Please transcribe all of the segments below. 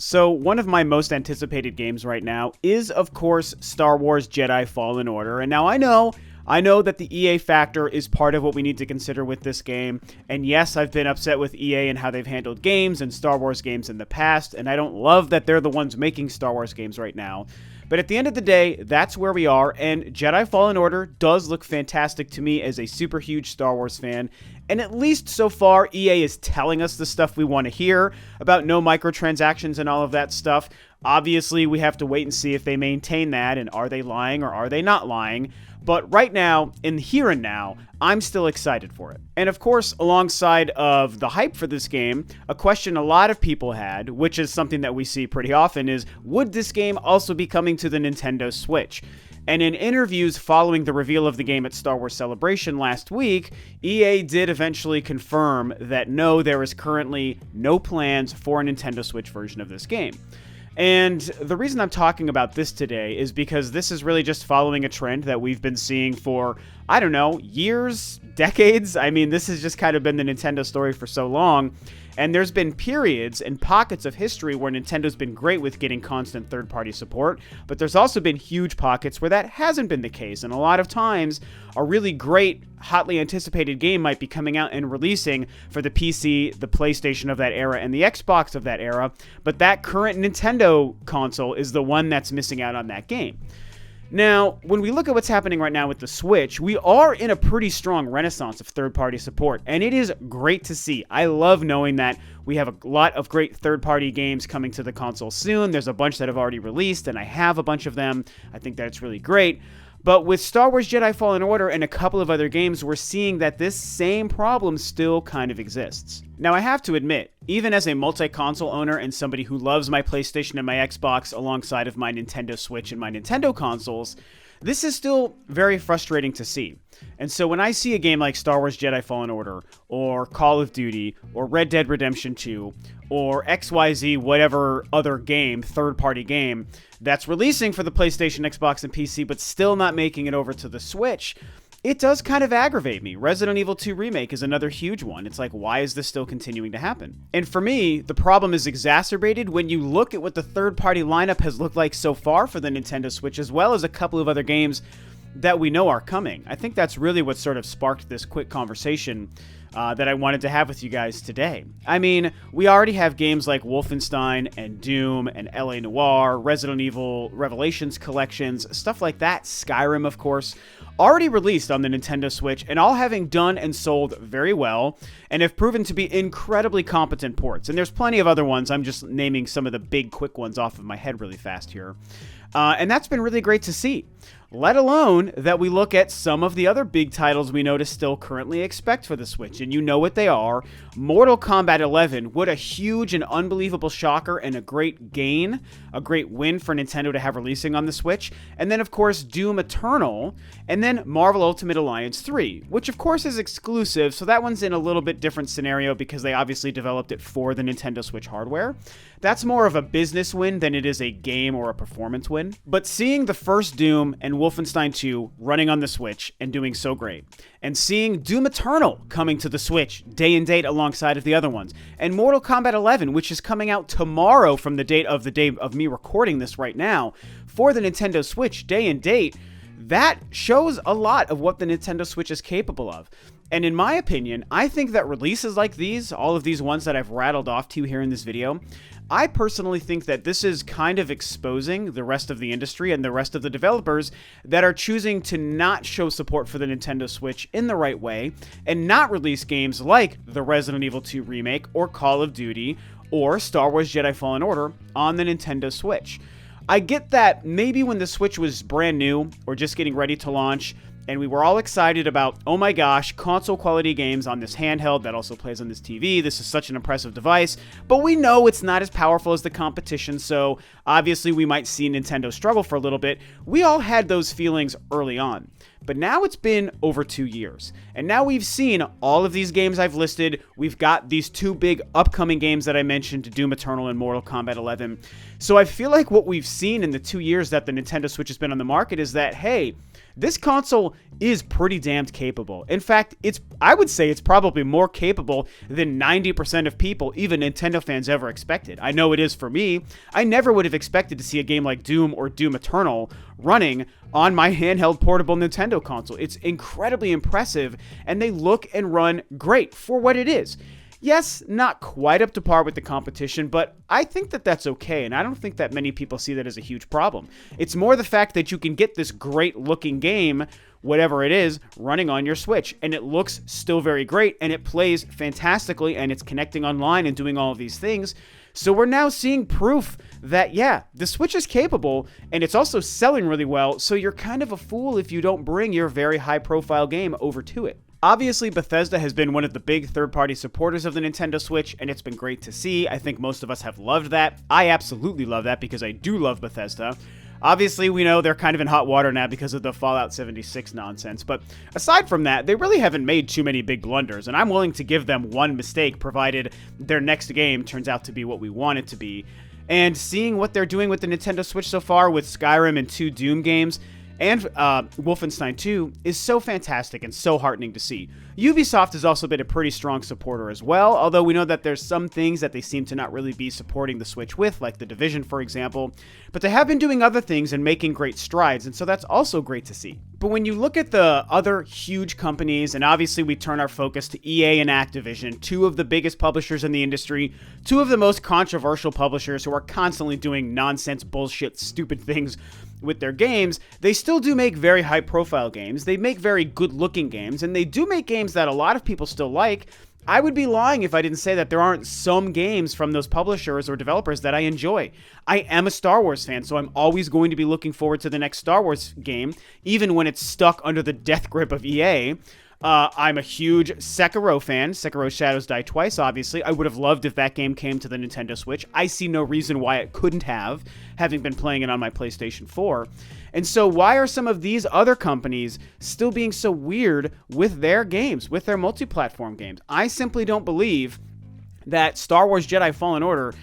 So one of my most anticipated games right now is, of course, Star Wars Jedi Fallen Order. And now I know that the EA factor is part of what we need to consider with this game. And yes, I've been upset with EA and how they've handled games and Star Wars games in the past. And I don't love that they're the ones making Star Wars games right now. But at the end of the day, that's where we are, and Jedi Fallen Order does look fantastic to me as a super huge Star Wars fan. And at least so far, EA is telling us the stuff we want to hear about no microtransactions and all of that stuff. Obviously, we have to wait and see if they maintain that, and are they lying or are they not lying? But right now, in the here and now, I'm still excited for it. And of course, alongside of the hype for this game, a question a lot of people had, which is something that we see pretty often, is would this game also be coming to the Nintendo Switch? And in interviews following the reveal of the game at Star Wars Celebration last week, EA did eventually confirm that no, there is currently no plans for a Nintendo Switch version of this game. And the reason I'm talking about this today is because this is really just following a trend that we've been seeing for, I don't know, years, decades. I mean, this has just kind of been the Nintendo story for so long. And there's been periods and pockets of history where Nintendo's been great with getting constant third-party support, but there's also been huge pockets where that hasn't been the case. And a lot of times, a really great, hotly anticipated game might be coming out and releasing for the PC, the PlayStation of that era, and the Xbox of that era, but that current Nintendo console is the one that's missing out on that game. Now, when we look at what's happening right now with the Switch, we are in a pretty strong renaissance of third-party support, and it is great to see. I love knowing that we have a lot of great third-party games coming to the console soon. There's a bunch that have already released, and I have a bunch of them. I think that's really great. But with Star Wars Jedi Fallen Order and a couple of other games, we're seeing that this same problem still kind of exists. Now, I have to admit, even as a multi-console owner and somebody who loves my PlayStation and my Xbox alongside of my Nintendo Switch and my Nintendo consoles, this is still very frustrating to see. And so when I see a game like Star Wars Jedi Fallen Order, or Call of Duty, or Red Dead Redemption 2, or XYZ whatever other game, third-party game, that's releasing for the PlayStation, Xbox, and PC, but still not making it over to the Switch, it does kind of aggravate me. Resident Evil 2 Remake is another huge one. It's like, why is this still continuing to happen? And for me, the problem is exacerbated when you look at what the third-party lineup has looked like so far for the Nintendo Switch, as well as a couple of other games that we know are coming. I think that's really what sort of sparked this quick conversation that I wanted to have with you guys today. I mean, we already have games like Wolfenstein and Doom and LA Noire, Resident Evil Revelations collections, stuff like that, Skyrim, of course, already released on the Nintendo Switch and all having done and sold very well and have proven to be incredibly competent ports. And there's plenty of other ones. I'm just naming some of the big quick ones off of my head really fast here. And that's been really great to see. Let alone that we look at some of the other big titles we know to still currently expect for the Switch, and you know what they are. Mortal Kombat 11, what a huge and unbelievable shocker and a great gain, a great win for Nintendo to have releasing on the Switch. And then, of course, Doom Eternal, and then Marvel Ultimate Alliance 3, which of course is exclusive, so that one's in a little bit different scenario because they obviously developed it for the Nintendo Switch hardware. That's more of a business win than it is a game or a performance win. But seeing the first Doom and Wolfenstein 2 running on the Switch and doing so great, and seeing Doom Eternal coming to the Switch day and date alongside of the other ones, and Mortal Kombat 11, which is coming out tomorrow from the day of me recording this right now, for the Nintendo Switch day and date, that shows a lot of what the Nintendo Switch is capable of. And in my opinion, I think that releases like these, all of these ones that I've rattled off to you here in this video, I personally think that this is kind of exposing the rest of the industry and the rest of the developers that are choosing to not show support for the Nintendo Switch in the right way and not release games like the Resident Evil 2 Remake or Call of Duty or Star Wars Jedi Fallen Order on the Nintendo Switch. I get that maybe when the Switch was brand new or just getting ready to launch, and we were all excited about, oh my gosh, console quality games on this handheld that also plays on this TV. This is such an impressive device, but we know it's not as powerful as the competition, so obviously we might see Nintendo struggle for a little bit. We all had those feelings early on. But now it's been over 2 years, and now we've seen all of these games I've listed. We've got these two big upcoming games that I mentioned, Doom Eternal and Mortal Kombat 11. So I feel like what we've seen in the 2 years that the Nintendo Switch has been on the market is that, hey, this console is pretty damned capable. In fact, I would say it's probably more capable than 90% of people, even Nintendo fans, ever expected. I know it is for me. I never would have expected to see a game like Doom or Doom Eternal running on my handheld portable Nintendo console. It's incredibly impressive, and they look and run great for what it is. Yes, not quite up to par with the competition, but I think that that's okay, and I don't think that many people see that as a huge problem. It's more the fact that you can get this great-looking game, whatever it is, running on your Switch, and it looks still very great, and it plays fantastically, and it's connecting online and doing all of these things. So we're now seeing proof that, yeah, the Switch is capable, and it's also selling really well, so you're kind of a fool if you don't bring your very high-profile game over to it. Obviously, Bethesda has been one of the big third-party supporters of the Nintendo Switch, and it's been great to see. I think most of us have loved that. I absolutely love that because I do love Bethesda. Obviously, we know they're kind of in hot water now because of the Fallout 76 nonsense, but aside from that, they really haven't made too many big blunders, and I'm willing to give them one mistake provided their next game turns out to be what we want it to be. And seeing what they're doing with the Nintendo Switch so far with Skyrim and 2 Doom games, and Wolfenstein 2 is so fantastic and so heartening to see. Ubisoft has also been a pretty strong supporter as well, although we know that there's some things that they seem to not really be supporting the Switch with, like The Division, for example. But they have been doing other things and making great strides, and so that's also great to see. But when you look at the other huge companies, and obviously we turn our focus to EA and Activision, two of the biggest publishers in the industry, two of the most controversial publishers who are constantly doing nonsense, bullshit, stupid things with their games, they still do make very high-profile games. They make very good-looking games, and they do make games that a lot of people still like. I would be lying if I didn't say that there aren't some games from those publishers or developers that I enjoy. I am a Star Wars fan, so I'm always going to be looking forward to the next Star Wars game, even when it's stuck under the death grip of EA. I'm a huge Sekiro fan. Sekiro Shadows Die Twice, obviously. I would have loved if that game came to the Nintendo Switch. I see no reason why it couldn't have, having been playing it on my PlayStation 4. And so why are some of these other companies still being so weird with their games, with their multi-platform games? I simply don't believe that Star Wars Jedi Fallen Order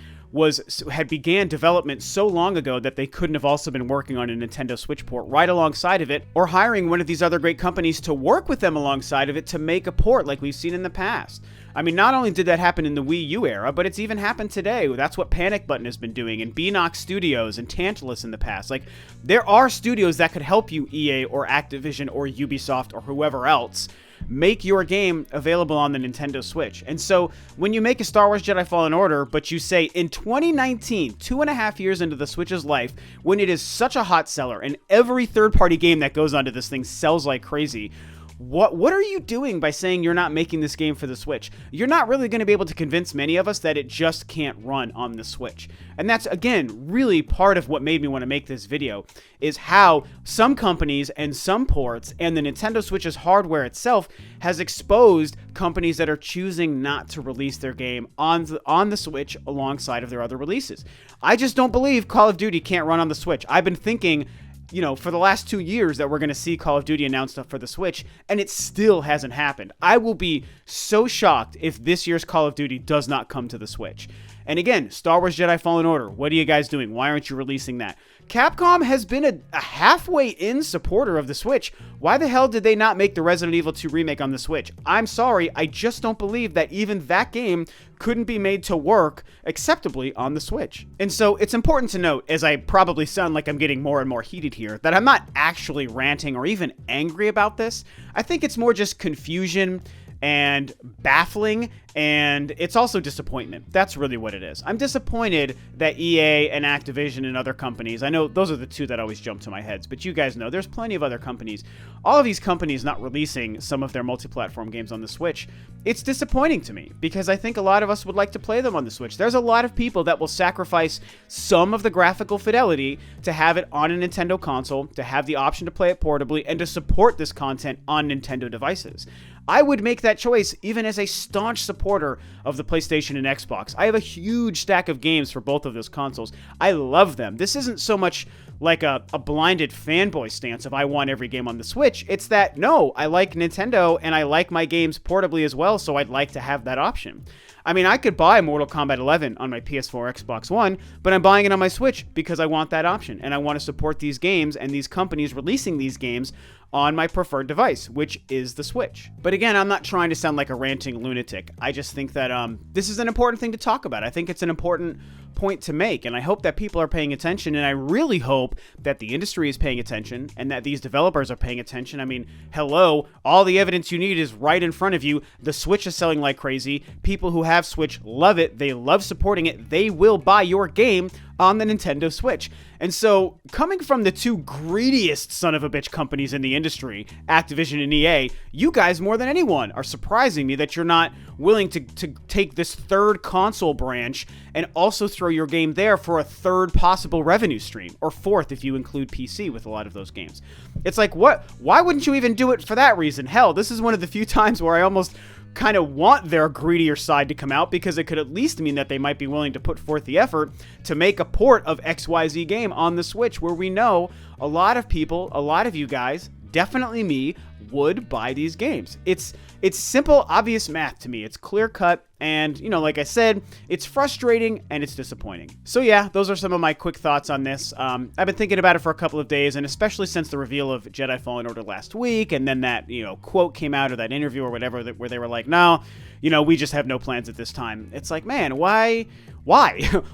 had began development so long ago that they couldn't have also been working on a Nintendo Switch port right alongside of it, or hiring one of these other great companies to work with them alongside of it to make a port like we've seen in the past. I mean, not only did that happen in the Wii U era, but it's even happened today. That's what Panic Button has been doing, and Beanox Studios and Tantalus in the past. Like, there are studios that could help you, EA or Activision or Ubisoft or whoever else, make your game available on the Nintendo Switch. And so when you make a Star Wars Jedi Fallen Order, but you say in 2019, 2.5 years into the Switch's life, when it is such a hot seller and every third-party game that goes onto this thing sells like crazy, what are you doing by saying you're not making this game for the Switch? You're not really going to be able to convince many of us that it just can't run on the Switch. And that's, again, really part of what made me want to make this video, is how some companies and some ports and the Nintendo Switch's hardware itself has exposed companies that are choosing not to release their game on the Switch alongside of their other releases. I just don't believe Call of Duty can't run on the Switch. I've been thinking, you know, for the last 2 years that we're going to see Call of Duty announced for the Switch, and it still hasn't happened. I will be so shocked if this year's Call of Duty does not come to the Switch. And again, Star Wars Jedi Fallen Order, what are you guys doing? Why aren't you releasing that? Capcom has been a halfway in supporter of the Switch. Why the hell did they not make the Resident Evil 2 remake on the Switch? I'm sorry, I just don't believe that even that game couldn't be made to work acceptably on the Switch. And so it's important to note, as I probably sound like I'm getting more and more heated here, that I'm not actually ranting or even angry about this. I think it's more just confusion and baffling, and it's also disappointment. That's really what it is. I'm disappointed that EA and Activision and other companies, I know those are the two that always jump to my heads, but you guys know there's plenty of other companies. All of these companies not releasing some of their multi-platform games on the Switch, it's disappointing to me, because I think a lot of us would like to play them on the Switch. There's a lot of people that will sacrifice some of the graphical fidelity to have it on a Nintendo console, to have the option to play it portably, and to support this content on Nintendo devices. I would make that choice even as a staunch supporter of the PlayStation and Xbox. I have a huge stack of games for both of those consoles. I love them. This isn't so much like a blinded fanboy stance of I want every game on the Switch. It's that, no, I like Nintendo and I like my games portably as well, so I'd like to have that option. I mean, I could buy Mortal Kombat 11 on my PS4 Xbox One, but I'm buying it on my Switch because I want that option, and I want to support these games and these companies releasing these games on my preferred device, which is the Switch. But again, I'm not trying to sound like a ranting lunatic. I just think that this is an important thing to talk about. I think it's an important point to make, and I hope that people are paying attention, and I really hope that the industry is paying attention and that these developers are paying attention. I mean, hello, all the evidence you need is right in front of you. The Switch is selling like crazy. People who have Switch love it. They love supporting it. They will buy your game on the Nintendo Switch. And so, coming from the two greediest son of a bitch companies in the industry, Activision and EA, you guys more than anyone are surprising me that you're not willing to take this third console branch and also throw your game there for a third possible revenue stream, or fourth if you include PC with a lot of those games. It's like, what? Why wouldn't you even do it for that reason? Hell, this is one of the few times where I almost kind of want their greedier side to come out, because it could at least mean that they might be willing to put forth the effort to make a port of XYZ game on the Switch, where we know a lot of people, a lot of you guys, definitely me, would buy these games. It's simple, obvious math to me. It's clear cut, and, you know, like I said, it's frustrating and it's disappointing. So yeah, those are some of my quick thoughts on this. I've been thinking about it for a couple of days, and especially since the reveal of Jedi Fallen Order last week, and then that, you know, quote came out, or that interview or whatever, where they were like, no, you know, we just have no plans at this time. It's like, man, why?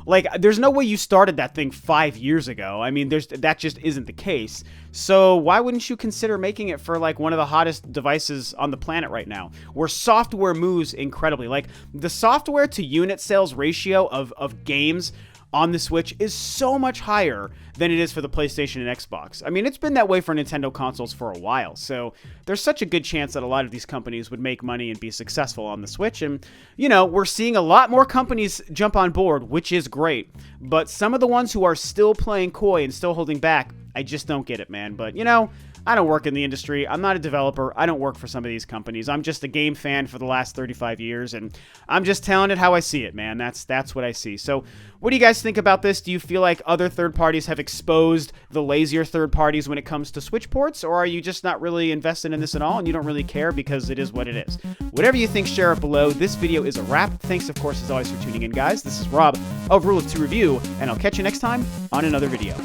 Like, there's no way you started that thing 5 years ago. I mean, that just isn't the case. So why wouldn't you consider making it for like one of the hottest devices on the planet right now, where software moves incredibly? Like, the software to unit sales ratio of games on the Switch is so much higher than it is for the PlayStation and Xbox. I mean, it's been that way for Nintendo consoles for a while, so there's such a good chance that a lot of these companies would make money and be successful on the Switch, and, you know, we're seeing a lot more companies jump on board, which is great, but some of the ones who are still playing coy and still holding back, I just don't get it, man. But, you know, I don't work in the industry. I'm not a developer. I don't work for some of these companies. I'm just a game fan for the last 35 years, and I'm just telling it how I see it, man. That's what I see. So what do you guys think about this? Do you feel like other third parties have exposed the lazier third parties when it comes to Switch ports, or are you just not really invested in this at all and you don't really care because it is what it is? Whatever you think, share it below. This video is a wrap. Thanks, of course, as always, for tuning in, guys. This is Rob of Rule of Two Review, and I'll catch you next time on another video.